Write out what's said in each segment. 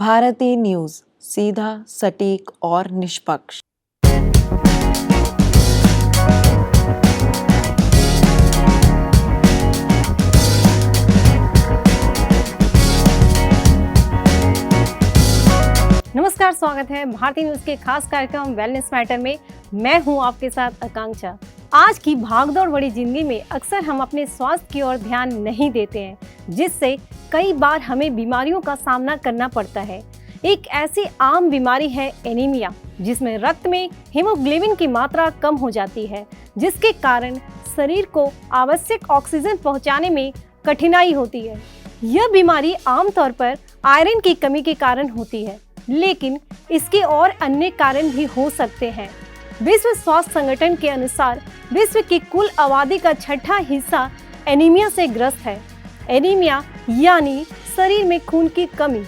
Bharti news, सीधा, सटीक और निष्पक्ष। नमस्कार, स्वागत है भारती न्यूज के खास कार्यक्रम वेलनेस मैटर में। मैं हूं आपके साथ आकांक्षा। आज की भागदौड़ भरी जिंदगी में अक्सर हम अपने स्वास्थ्य की ओर ध्यान नहीं देते हैं, जिससे कई बार हमें बीमारियों का सामना करना पड़ता है। एक ऐसी आम बीमारी है एनीमिया, जिसमें रक्त में हीमोग्लोबिन की मात्रा कम हो जाती है, जिसके कारण शरीर को आवश्यक ऑक्सीजन पहुंचाने में कठिनाई होती है। यह बीमारी आमतौर पर आयरन की कमी के कारण होती है, लेकिन इसके और अन्य कारण भी हो सकते हैं। विश्व स्वास्थ्य संगठन के अनुसार विश्व की कुल आबादी का छठा हिस्सा एनीमिया से ग्रस्त है। एनीमिया यानी शरीर में खून की कमी।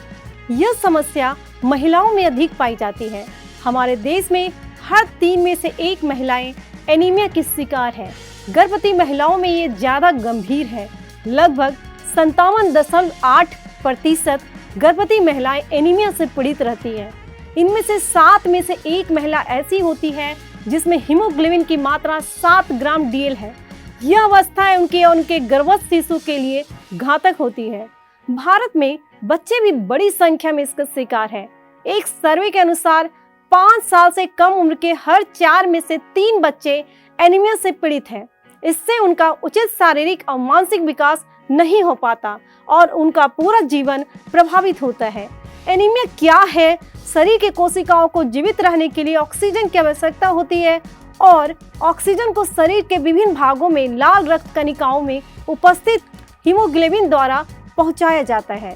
यह समस्या महिलाओं में अधिक पाई जाती है। हमारे देश में हर 3 में से 1 महिलाएं एनीमिया की शिकार है। गर्भवती महिलाओं में ये ज्यादा गंभीर है। लगभग 57.8% गर्भवती महिलाएं एनीमिया से पीड़ित रहती हैं। इनमें से 7 में से 1 महिला ऐसी होती है जिसमें हीमोग्लोबिन की मात्रा 7 ग्राम DL है। यह अवस्था उनके गर्भस्थ शिशु के लिए घातक होती है। भारत में बच्चे भी बड़ी संख्या में इसका शिकार है। एक सर्वे के अनुसार 5 साल से कम उम्र के हर 4 में से 3 बच्चे एनीमिया से पीड़ित हैं। इससे उनका उचित शारीरिक और मानसिक विकास नहीं हो पाता और उनका पूरा जीवन प्रभावित होता है। एनीमिया क्या है? शरीर के कोशिकाओं को जीवित रहने के लिए ऑक्सीजन की आवश्यकता होती है और ऑक्सीजन को शरीर के विभिन्न भागों में लाल रक्त कणिकाओं में उपस्थित हीमोग्लोबिन द्वारा पहुंचाया जाता है।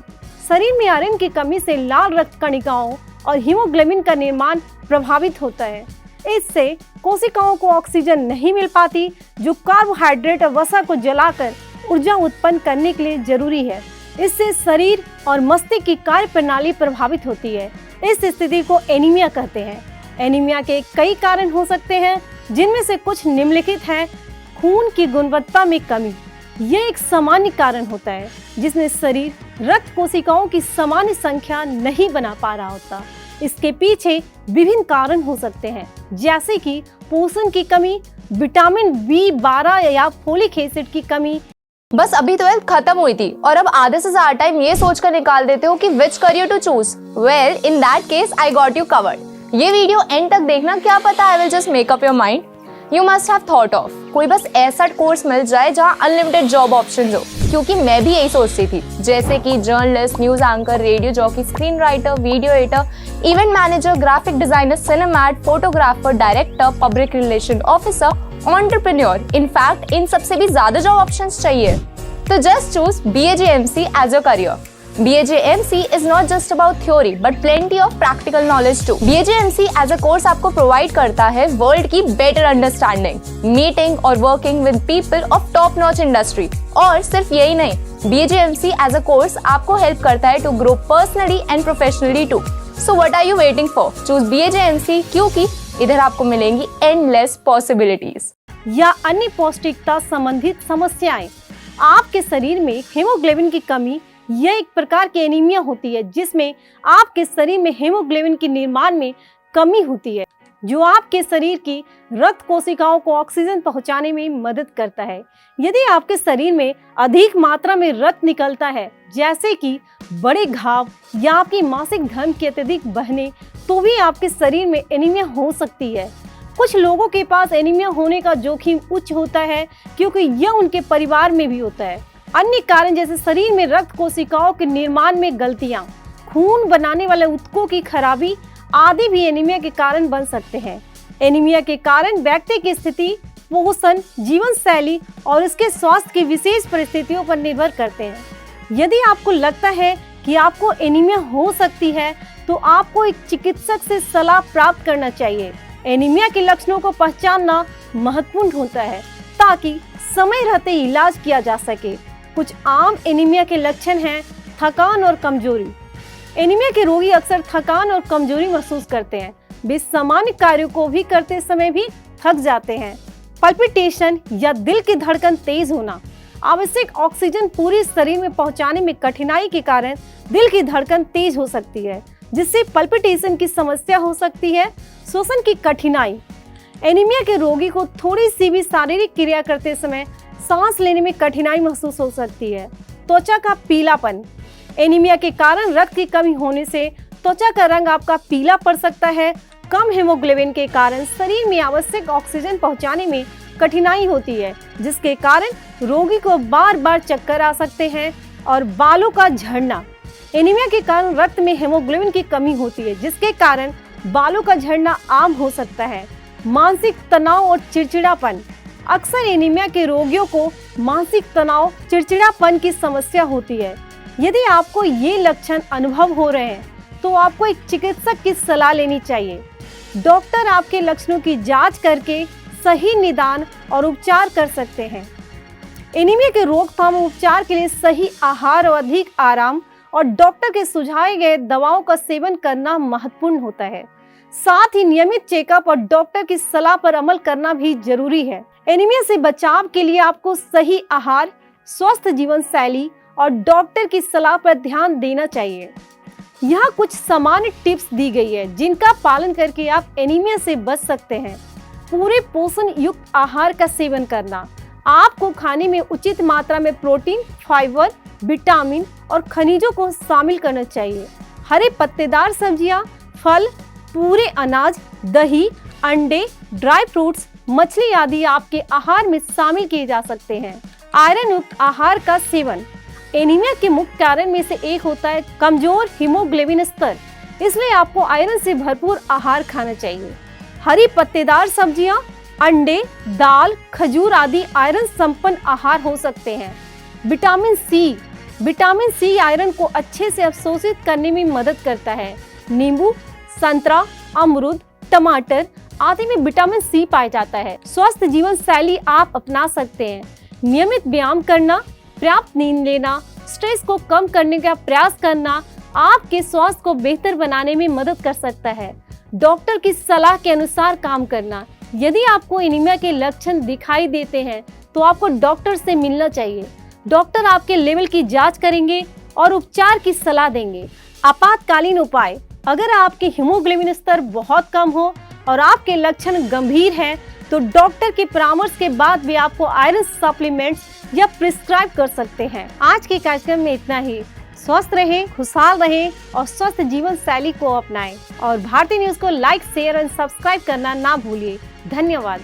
शरीर में आयरन की कमी से लाल रक्त कणिकाओं और हीमोग्लोबिन का निर्माण प्रभावित होता है। इससे कोशिकाओं को ऑक्सीजन नहीं मिल पाती, जो कार्बोहाइड्रेट और वसा को जलाकर ऊर्जा उत्पन्न करने के लिए जरूरी है। इससे शरीर और मस्तिष्क की कार्य प्रणाली प्रभावित होती है। इस स्थिति को एनीमिया कहते हैं। एनीमिया के कई कारण हो सकते हैं, जिनमें से कुछ निम्नलिखित हैं। खून की गुणवत्ता में कमी, यह एक सामान्य कारण होता है जिसमें शरीर रक्त कोशिकाओं की सामान्य संख्या नहीं बना पा रहा होता। इसके पीछे विभिन्न कारण हो सकते हैं, जैसे कि पोषण की कमी, विटामिन B12 या फोलिक एसिड की कमी। बस अभी 12th खत्म हुई थी और अब आधे से ज्यादा टाइम ये सोचकर निकाल देते हो कि which career to choose. Well, in that case I got you covered. ये वीडियो एंड तक देखना, क्या पता I will just make up your mind. You must have thought of कोई बस ऐसा कोर्स मिल जाए जहाँ अनलिमिटेड जॉब ऑप्शन हो, क्योंकि मैं भी यही सोचती थी। जैसे कि journalist, news anchor, radio jockey, screen writer, video editor, event manager, graphic designer, cinematographer, director, public relation officer, entrepreneur. In fact इन सबसे भी ज्यादा जॉब ऑप्शंस चाहिए। तो just choose BAJMC as your career. BAJMC is not just about theory but plenty of practical knowledge too. BAJMC as a course आपको provide करता है world की better understanding, meeting और working with people of top notch industry। और सिर्फ यही नहीं, BAJMC as a course आपको help करता है to grow personally and professionally too. So what are you waiting for? Choose BAJMC, क्योंकि इधर आपको मिलेंगी endless possibilities। या अन्य पौष्टिकता संबंधित समस्याएं। आपके शरीर में हीमोग्लोबिन की कमी, यह एक प्रकार की एनीमिया होती है जिसमें आपके शरीर में हीमोग्लोबिन के निर्माण में कमी होती है, जो आपके शरीर की रक्त कोशिकाओं को ऑक्सीजन पहुंचाने में मदद करता है। यदि आपके शरीर में अधिक मात्रा में रक्त निकलता है, जैसे कि बड़े घाव या आपकी मासिक धर्म के अत्यधिक बहने, तो भी आपके शरीर में एनीमिया हो सकती है। कुछ लोगों के पास एनीमिया होने का जोखिम उच्च होता है, क्योंकि यह उनके परिवार में भी होता है। अन्य कारण जैसे शरीर में रक्त कोशिकाओं के निर्माण में गलतियां, खून बनाने वाले ऊतकों की खराबी आदि भी एनीमिया के कारण बन सकते हैं। एनीमिया के कारण व्यक्ति की स्थिति, पोषण, जीवन शैली और उसके स्वास्थ्य की विशेष परिस्थितियों पर निर्भर करते हैं। यदि आपको लगता है कि आपको एनीमिया हो सकती है, तो आपको एक चिकित्सक से सलाह प्राप्त करना चाहिए। एनीमिया के लक्षणों को पहचानना महत्वपूर्ण होता है, ताकि समय रहते इलाज किया जा सके। कुछ आम एनीमिया के लक्षण हैं: थकान और कमजोरी। एनीमिया के रोगी अक्सर थकान और कमजोरी महसूस करते हैं। वे सामान्य कार्यों को भी करते समय भी थक जाते हैं। पल्पिटेशन या दिल की धड़कन तेज होना, आवश्यक ऑक्सीजन पूरे शरीर में पहुंचाने में कठिनाई के कारण दिल की धड़कन तेज हो सकती है। जिससे पल्पिटेशन की समस्या हो सकती है, श्वसन की कठिनाई। एनीमिया के रोगी को थोड़ी सी भी शारीरिक क्रिया करते समय सांस लेने में कठिनाई महसूस हो सकती है। त्वचा का पीलापन। एनीमिया के कारण रक्त की कमी होने से त्वचा का रंग आपका पीला पड़ सकता है। कम हीमोग्लोबिन के कारण शरीर में आवश्यक ऑक्सीजन पहुंचाने में कठिनाई होती है, जिसके कारण रोगी को बार बार चक्कर आ सकते हैं। और बालों का झड़ना। एनीमिया के कारण रक्त में हीमोग्लोबिन की कमी होती है, जिसके कारण बालों का झड़ना आम हो सकता है। मानसिक तनाव और चिड़चिड़ापन। अक्सर एनीमिया के रोगियों को मानसिक तनाव, चिड़चिड़ापन की समस्या होती है। यदि आपको ये लक्षण अनुभव हो रहे हैं तो आपको एक चिकित्सक की सलाह लेनी चाहिए। डॉक्टर आपके लक्षणों की जांच करके सही निदान और उपचार कर सकते हैं। एनीमिया के रोकथाम और उपचार के लिए सही आहार और अधिक आराम और डॉक्टर के सुझाए गए दवाओं का सेवन करना महत्वपूर्ण होता है। साथ ही नियमित चेकअप और डॉक्टर की सलाह पर अमल करना भी जरूरी है। एनीमिया से बचाव के लिए आपको सही आहार, स्वस्थ जीवन शैली और डॉक्टर की सलाह पर ध्यान देना चाहिए। यहाँ कुछ सामान्य टिप्स दी गई है जिनका पालन करके आप एनीमिया से बच सकते हैं। पूरे पोषण युक्त आहार का सेवन करना। आपको खाने में उचित मात्रा में प्रोटीन, फाइबर, विटामिन और खनिजों को शामिल करना चाहिए। हरे पत्तेदार सब्जियां, फल, पूरे अनाज, दही, अंडे, ड्राई फ्रूट्स, मछली आदि आपके आहार में शामिल किए जा सकते हैं। आयरन युक्त आहार का सेवन। एनीमिया के मुख्य कारण में से एक होता है कमजोर हीमोग्लोबिन स्तर, इसलिए आपको आयरन से भरपूर आहार खाना चाहिए। हरी पत्तेदार सब्जियां, अंडे, दाल, खजूर आदि आयरन संपन्न आहार हो सकते हैं। Vitamin C. Vitamin C iron को अच्छे से अवशोषित करने में मदद करता है। नींबू, संतरा, अमरूद, टमाटर आदि में विटामिन सी पाया जाता है। स्वस्थ जीवन शैली आप अपना सकते हैं। नियमित व्यायाम करना, पर्याप्त नींद लेना, स्ट्रेस को कम करने का प्रयास करना आपके स्वास्थ्य को बेहतर बनाने में मदद कर सकता है। डॉक्टर की सलाह के अनुसार काम करना। यदि आपको एनीमिया के लक्षण दिखाई देते हैं तो आपको डॉक्टर से मिलना चाहिए। डॉक्टर आपके लेवल की जांच करेंगे और उपचार की सलाह देंगे। आपातकालीन उपाय। अगर आपके हीमोग्लोबिन स्तर बहुत कम हो और आपके लक्षण गंभीर हैं तो डॉक्टर के परामर्श के बाद भी आपको आयरन सप्लीमेंट्स या प्रिस्क्राइब कर सकते हैं। आज के कार्यक्रम में इतना ही। स्वस्थ रहें, खुशहाल रहें और स्वस्थ जीवन शैली को अपनाएं। और भारतीय न्यूज को लाइक, शेयर और सब्सक्राइब करना ना भूलिए। धन्यवाद।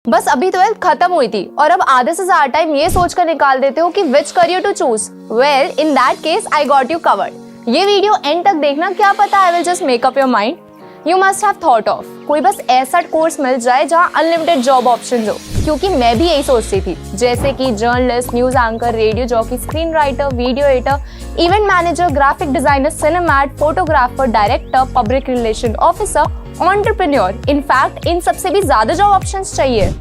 बस अभी 12th खत्म हुई थी और अब आधे से ज्यादा टाइम ये सोचकर निकाल देते हो कि which career to choose. Well, in that case I got you covered. ये वीडियो एंड तक देखना, क्या पता I will just make up your mind. You must have thought of कोई बस ऐसा कोर्स मिल जाए जहाँ अनलिमिटेड जॉब ऑप्शन हो, क्योंकि मैं भी यही सोचती थी। जैसे कि journalist, news anchor, radio jockey, screen writer, video editor, event manager, graphic designer, cinematographer, director, public relation officer, entrepreneur. In fact इन सबसे भी ज्यादा जॉब ऑप्शंस चाहिए।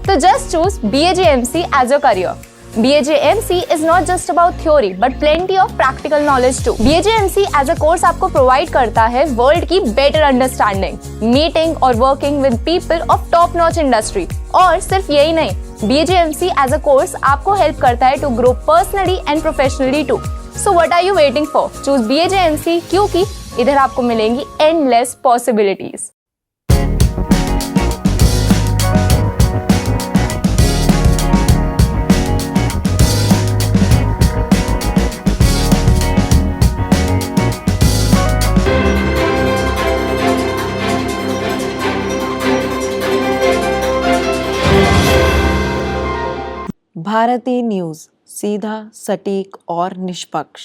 तो just choose BAJMC as your career. BAJMC is not just about theory but plenty of practical knowledge too. BAJMC as a course आपको provide करता है world की बेटर अंडरस्टैंडिंग, मीटिंग और working with people of top notch industry. और सिर्फ यही नहीं, BAJMC as a course आपको हेल्प करता है to grow personally and professionally too. So what are you waiting for? Choose BAJMC, क्योंकि इधर आपको मिलेंगी एंडलेस पॉसिबिलिटीज। भारतीय न्यूज, सीधा, सटीक और निष्पक्ष।